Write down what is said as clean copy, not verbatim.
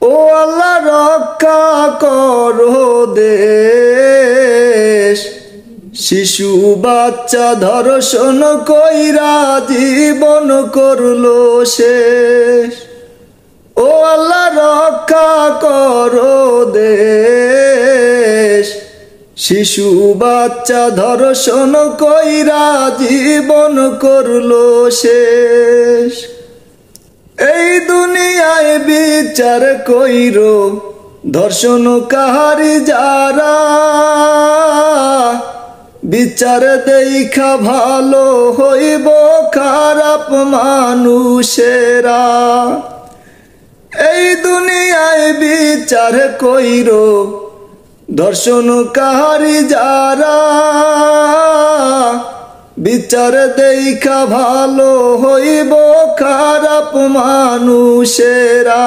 ও আল্লাহ রক্ষা করো দেশ, শিশু বাচ্চা ধর্ষণ কইরা জীবন করলো শেষ। ও আল্লাহ রক্ষা করো দেশ, শিশু বাচ্চা ধর্ষণ কইরা জীবন করলো শেষ। এই দুনিয়ায় বিচার কইরো ধর্ষণকারী যারা, বিচার দেখা ভালো হইব খারাপ মানুষেরা। এই দুনিয়ায় বিচার কইরো ধর্ষণকারী যারা, বিচার দেখা ভালো হইব খারাপ মানুষেরা।